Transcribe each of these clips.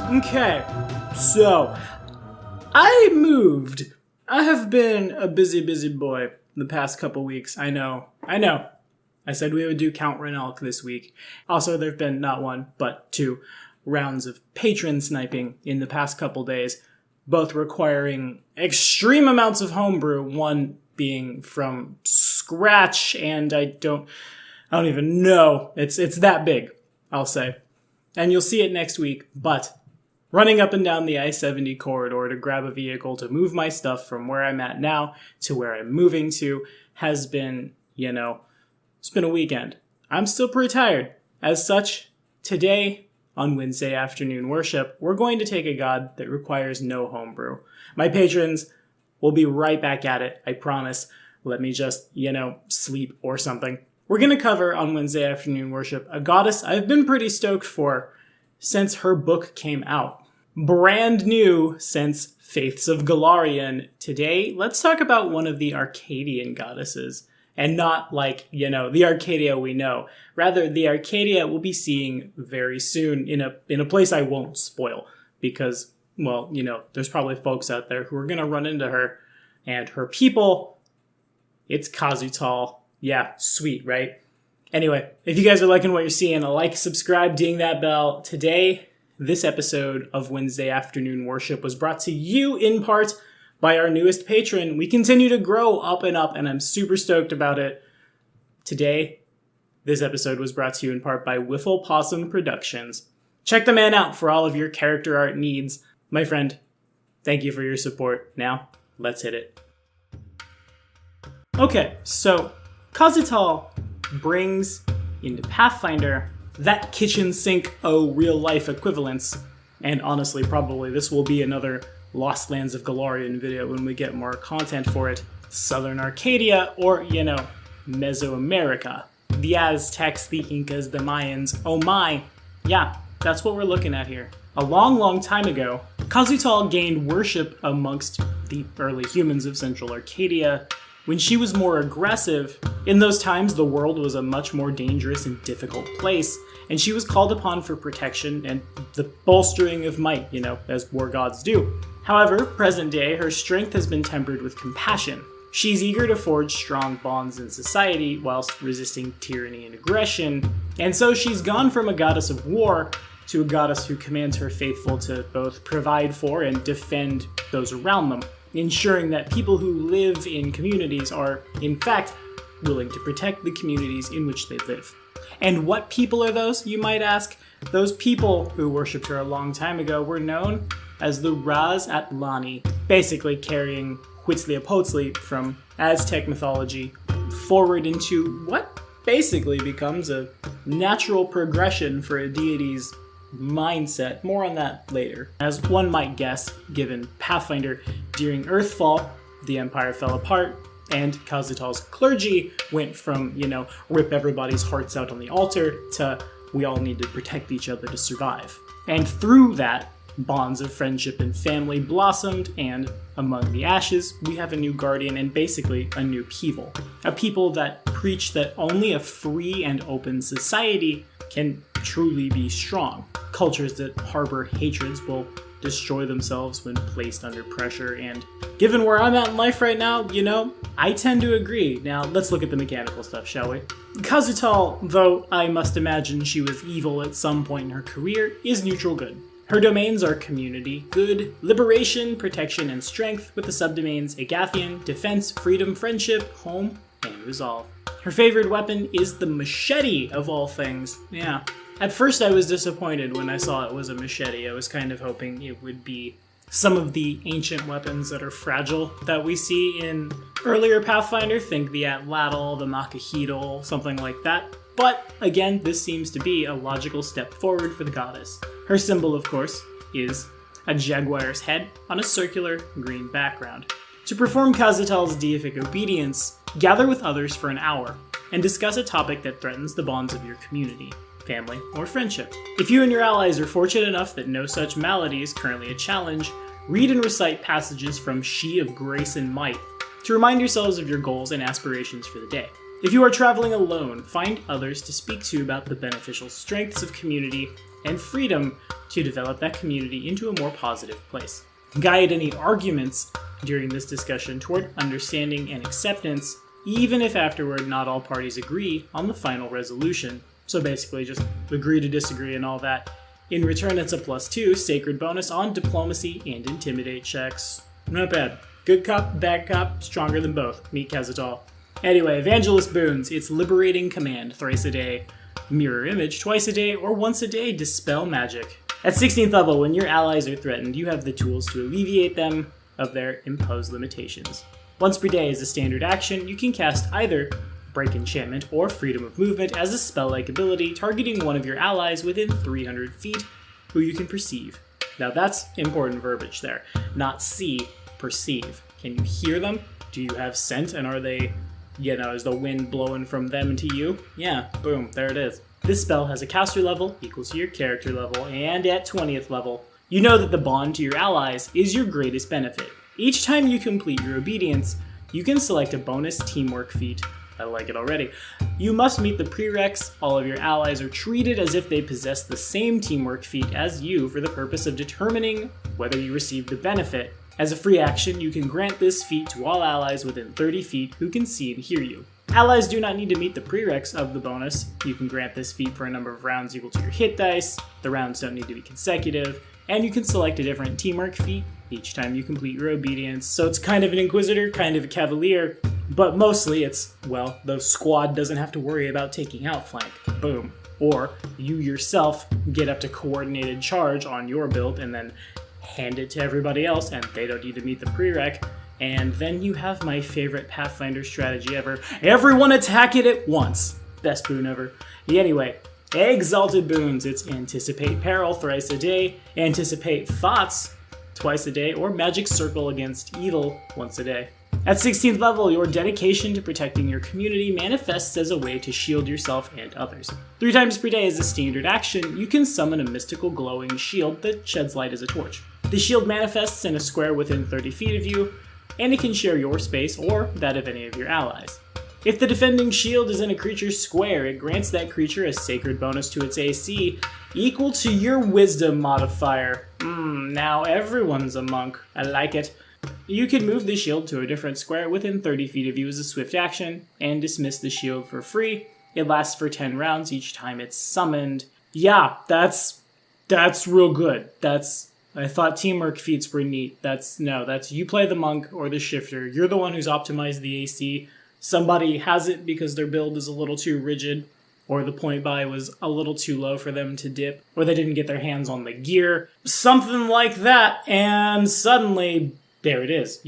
Okay, so I moved. I have been a busy boy the past couple weeks. I know. I said we would do Count Renalk this week. Also, there have been not one, but 2 rounds of patron sniping in the past couple days, both requiring extreme amounts of homebrew, one being from scratch, and I don't even know. It's that big, I'll say. And you'll see it next week, but running up and down the I-70 corridor to grab a vehicle to move my stuff from where I'm at now to where I'm moving to has been, it's been a weekend. I'm still pretty tired. As such, today, on Wednesday afternoon worship, we're going to take a god that requires no homebrew. My patrons will be right back at it, I promise. Let me just, sleep or something. We're going to cover on Wednesday afternoon worship a goddess I've been pretty stoked for since her book came out. Brand new since Faiths of Golarion. Today, let's talk about one of the Arcadian goddesses. And not like, the Arcadia we know. Rather, the Arcadia we'll be seeing very soon in a place I won't spoil. Because, there's probably folks out there who are going to run into her. And her people, it's Kazutal. Yeah, sweet, right? Anyway, if you guys are liking what you're seeing, like, subscribe, ding that bell. Today, this episode of Wednesday Afternoon Worship was brought to you in part by our newest patron. We continue to grow up, and I'm super stoked about it. Today, this episode was brought to you in part by Wiffle Possum Productions. Check the man out for all of your character art needs. My friend, thank you for your support. Now, let's hit it. Okay, so Kazutal brings into Pathfinder that kitchen sink, real-life equivalence. And honestly, probably this will be another Lost Lands of Golarion video when we get more content for it. Southern Arcadia, or, Mesoamerica. The Aztecs, the Incas, the Mayans, oh my. Yeah, that's what we're looking at here. A long time ago, Kazutal gained worship amongst the early humans of Central Arcadia when she was more aggressive. In those times, the world was a much more dangerous and difficult place, and she was called upon for protection and the bolstering of might, as war gods do. However, present day, her strength has been tempered with compassion. She's eager to forge strong bonds in society whilst resisting tyranny and aggression, and so she's gone from a goddess of war to a goddess who commands her faithful to both provide for and defend those around them, ensuring that people who live in communities are, in fact, willing to protect the communities in which they live. And what people are those, you might ask? Those people who worshipped her a long time ago were known as the Raz Atlani, basically carrying Huitzilopochtli from Aztec mythology forward into what basically becomes a natural progression for a deity's mindset. More on that later. As one might guess, given Pathfinder, during Earthfall, the Empire fell apart, and Kazutal's clergy went from, rip everybody's hearts out on the altar to we all need to protect each other to survive. And through that, bonds of friendship and family blossomed, and among the ashes, we have a new guardian and basically a new people. A people that preach that only a free and open society can truly be strong. Cultures that harbor hatreds will destroy themselves when placed under pressure, and given where I'm at in life right now, I tend to agree. Now, let's look at the mechanical stuff, shall we? Kazutal, though I must imagine she was evil at some point in her career, is neutral good. Her domains are community, good, liberation, protection, and strength, with the subdomains Agathian, defense, freedom, friendship, home, and resolve. Her favorite weapon is the machete, of all things. Yeah. At first I was disappointed when I saw it was a machete. I was kind of hoping it would be some of the ancient weapons that are fragile that we see in earlier Pathfinder. Think the Atlatl, the Makahedal, something like that. But again, this seems to be a logical step forward for the goddess. Her symbol, of course, is a jaguar's head on a circular green background. To perform Kazutal's deific obedience, gather with others for an hour and discuss a topic that threatens the bonds of your community, family, or friendship. If you and your allies are fortunate enough that no such malady is currently a challenge, read and recite passages from She of Grace and Might to remind yourselves of your goals and aspirations for the day. If you are traveling alone, find others to speak to about the beneficial strengths of community and freedom to develop that community into a more positive place. Guide any arguments during this discussion toward understanding and acceptance, even if afterward not all parties agree on the final resolution. So basically just agree to disagree and all that. In return, it's a +2 sacred bonus on diplomacy and intimidate checks. Not bad. Good cop, bad cop, stronger than both. Meet Kazutal. Anyway, Evangelist Boons. It's Liberating Command thrice a day, Mirror Image twice a day, or once a day, Dispel Magic. At 16th level, when your allies are threatened, you have the tools to alleviate them of their imposed limitations. Once per day is a standard action. You can cast either Break Enchantment or Freedom of Movement as a spell-like ability, targeting one of your allies within 300 feet who you can perceive. Now that's important verbiage there. Not see, perceive. Can you hear them? Do you have scent, and are they, is the wind blowing from them to you? Yeah, boom, there it is. This spell has a caster level equal to your character level, and at 20th level, you know that the bond to your allies is your greatest benefit. Each time you complete your obedience, you can select a bonus teamwork feat. I like it already. You must meet the prereqs. All of your allies are treated as if they possess the same teamwork feat as you for the purpose of determining whether you receive the benefit. As a free action, you can grant this feat to all allies within 30 feet who can see and hear you. Allies do not need to meet the prereqs of the bonus. You can grant this feat for a number of rounds equal to your hit dice. The rounds don't need to be consecutive. And you can select a different teamwork feat each time you complete your obedience. So it's kind of an Inquisitor, kind of a Cavalier, but mostly it's, the squad doesn't have to worry about taking out flank. Boom. Or you yourself get up to coordinated charge on your build and then hand it to everybody else, and they don't need to meet the prereq. And then you have my favorite Pathfinder strategy ever. Everyone attack it at once. Best boon ever. Anyway, Exalted Boons. It's Anticipate Peril thrice a day, Anticipate Thoughts twice a day, or Magic Circle against Evil once a day. At 16th level, your dedication to protecting your community manifests as a way to shield yourself and others. 3 times per day as a standard action, you can summon a mystical glowing shield that sheds light as a torch. The shield manifests in a square within 30 feet of you, and it can share your space or that of any of your allies. If the defending shield is in a creature's square, it grants that creature a sacred bonus to its AC equal to your wisdom modifier. Now everyone's a monk. I like it. You can move the shield to a different square within 30 feet of you as a swift action, and dismiss the shield for free. It lasts for 10 rounds each time it's summoned. Yeah, that's real good. I thought teamwork feats were neat. That's you play the monk or the shifter. You're the one who's optimized the AC. Somebody has it because their build is a little too rigid, or the point buy was a little too low for them to dip, or they didn't get their hands on the gear. Something like that, and suddenly, there it is,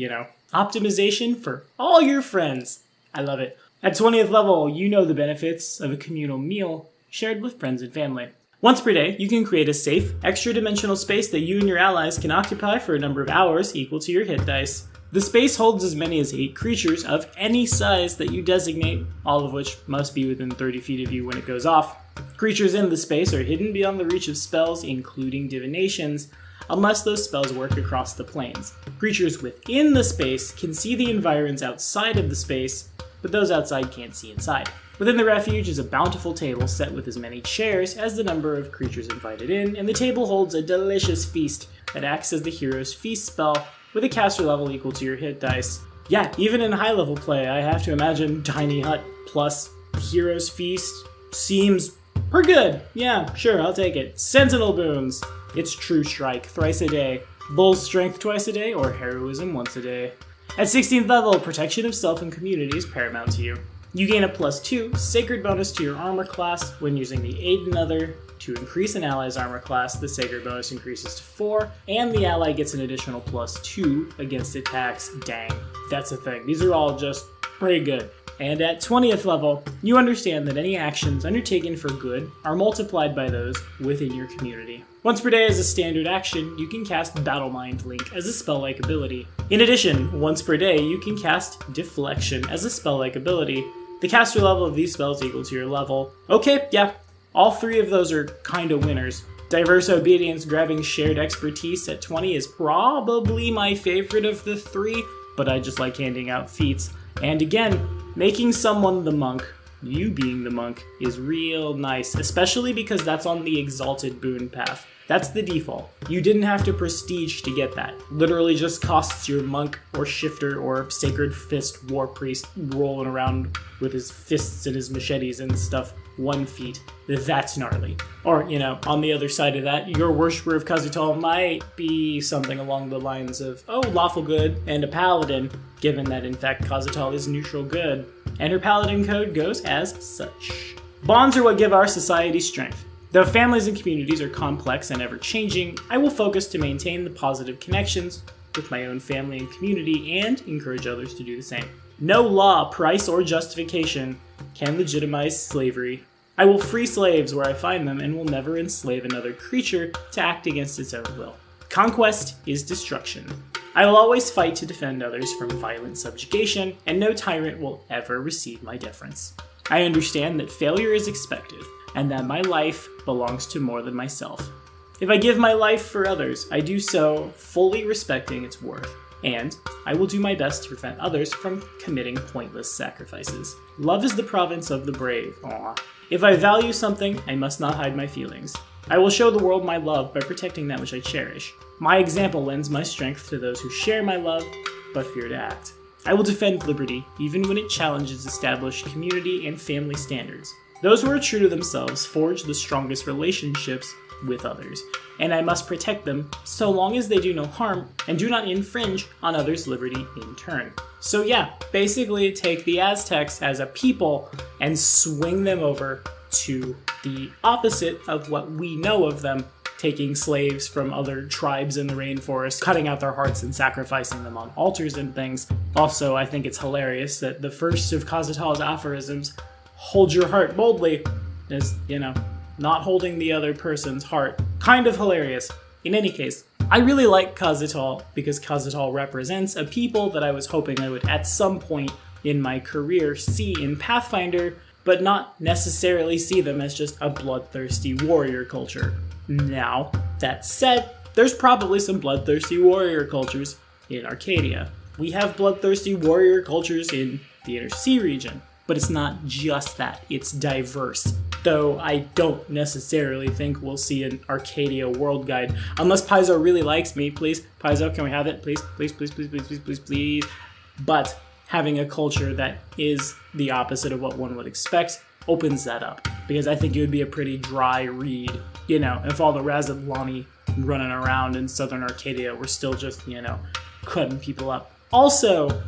Optimization for all your friends. I love it. At 20th level, you know the benefits of a communal meal shared with friends and family. Once per day, you can create a safe, extra-dimensional space that you and your allies can occupy for a number of hours equal to your hit dice. The space holds as many as 8 creatures of any size that you designate, all of which must be within 30 feet of you when it goes off. Creatures in the space are hidden beyond the reach of spells, including divinations, unless those spells work across the planes. Creatures within the space can see the environs outside of the space, but those outside can't see inside. Within the refuge is a bountiful table set with as many chairs as the number of creatures invited in, and the table holds a delicious feast that acts as the hero's feast spell with a caster level equal to your hit dice. Yeah, even in high level play, I have to imagine Tiny Hut plus Hero's Feast seems pretty good. Yeah, sure, I'll take it. Sentinel Boons. It's True Strike thrice a day, Bull's Strength twice a day, or Heroism once a day. At 16th level, protection of self and community is paramount to you. You gain a +2 sacred bonus to your armor class when using the Aid Another. To increase an ally's armor class, the sacred bonus increases to 4, and the ally gets an additional +2 against attacks. Dang, that's a thing. These are all just pretty good. And at 20th level, you understand that any actions undertaken for good are multiplied by those within your community. Once per day as a standard action, you can cast Battle Mind Link as a spell-like ability. In addition, once per day, you can cast Deflection as a spell-like ability. The caster level of these spells equal to your level. Okay, yeah, all 3 of those are kinda winners. Diverse Obedience grabbing Shared Expertise at 20 is probably my favorite of the 3, but I just like handing out feats. And again, Making someone the monk, you being the monk, is real nice, especially because that's on the exalted boon path. That's the default. You didn't have to prestige to get that. Literally just costs your monk or shifter or sacred fist war priest rolling around with his fists and his machetes and stuff 1 feet. That's gnarly. Or, on the other side of that, your worshiper of Kazutal might be something along the lines of, lawful good and a paladin, given that in fact Kazutal is neutral good, and her paladin code goes as such. Bonds are what give our society strength. Though families and communities are complex and ever-changing, I will focus to maintain the positive connections with my own family and community and encourage others to do the same. No law, price, or justification can legitimize slavery. I will free slaves where I find them and will never enslave another creature to act against its own will. Conquest is destruction. I will always fight to defend others from violent subjugation, and no tyrant will ever receive my deference. I understand that failure is expected, and that my life belongs to more than myself. If I give my life for others, I do so fully respecting its worth, and I will do my best to prevent others from committing pointless sacrifices. Love is the province of the brave. Aww. If I value something, I must not hide my feelings. I will show the world my love by protecting that which I cherish. My example lends my strength to those who share my love, but fear to act. I will defend liberty, even when it challenges established community and family standards. Those who are true to themselves forge the strongest relationships with others, and I must protect them so long as they do no harm and do not infringe on others' liberty in turn. So yeah, basically take the Aztecs as a people and swing them over to the opposite of what we know of them, taking slaves from other tribes in the rainforest, cutting out their hearts and sacrificing them on altars and things. Also, I think it's hilarious that the first of Kazutal's aphorisms, hold your heart boldly, is, not holding the other person's heart. Kind of hilarious. In any case, I really like Kazutal because Kazutal represents a people that I was hoping I would at some point in my career see in Pathfinder, but not necessarily see them as just a bloodthirsty warrior culture. Now, that said, there's probably some bloodthirsty warrior cultures in Arcadia. We have bloodthirsty warrior cultures in the Inner Sea region, but it's not just that, it's diverse. Though I don't necessarily think we'll see an Arcadia world guide, unless Paizo really likes me. Please, Paizo, can we have it? Please, please, please, please, please, please, please, please. But having a culture that is the opposite of what one would expect opens that up, because I think it would be a pretty dry read, if all the Razadlani running around in southern Arcadia were still just, cutting people up. Also,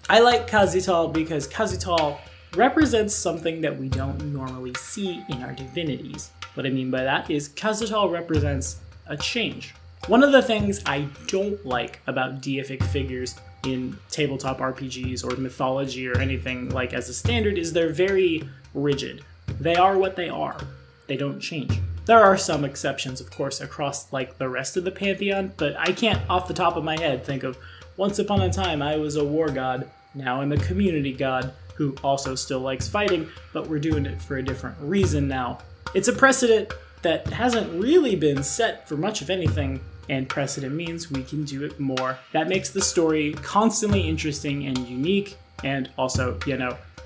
I like Kazutal because Kazutal represents something that we don't normally see in our divinities. What I mean by that is Kazutal represents a change. One of the things I don't like about deific figures in tabletop RPGs or mythology or anything like as a standard is they're very rigid. They are what they are. They don't change. There are some exceptions, of course, across the rest of the pantheon, but I can't off the top of my head think of once upon a time I was a war god, now I'm a community god who also still likes fighting, but we're doing it for a different reason now. It's a precedent that hasn't really been set for much of anything, and precedent means we can do it more. That makes the story constantly interesting and unique, and also,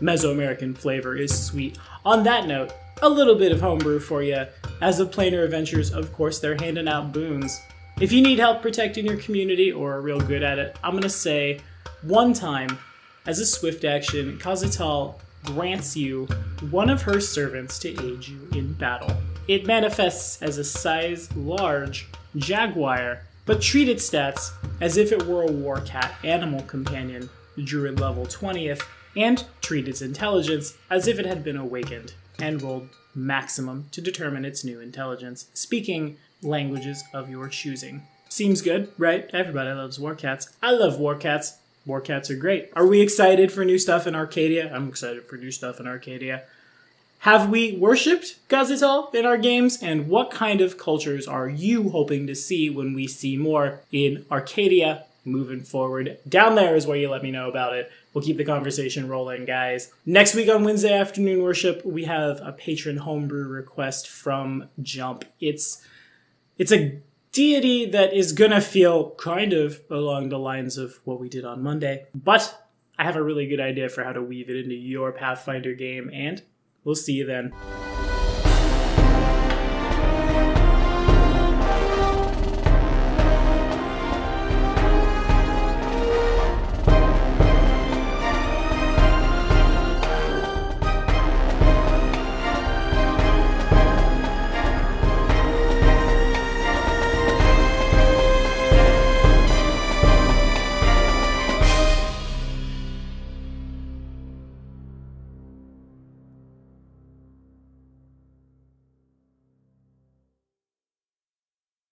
Mesoamerican flavor is sweet. On that note, a little bit of homebrew for you. As of Planar Adventures, of course, they're handing out boons. If you need help protecting your community or are real good at it, I'm gonna say, one time, as a swift action, Kazutal grants you one of her servants to aid you in battle. It manifests as a size large jaguar, but treat its stats as if it were a warcat animal companion, druid level 20th, and treat its intelligence as if it had been awakened, and rolled maximum to determine its new intelligence, speaking languages of your choosing. Seems good, right? Everybody loves warcats. I love warcats. Warcats are great. Are we excited for new stuff in Arcadia? I'm excited for new stuff in Arcadia. Have we worshipped Kazutal in our games? And what kind of cultures are you hoping to see when we see more in Arcadia moving forward? Down there is where you let me know about it. We'll keep the conversation rolling, guys. Next week on Wednesday Afternoon Worship, we have a patron homebrew request from Jump. It's a deity that is gonna feel kind of along the lines of what we did on Monday, but I have a really good idea for how to weave it into your Pathfinder game, and we'll see you then.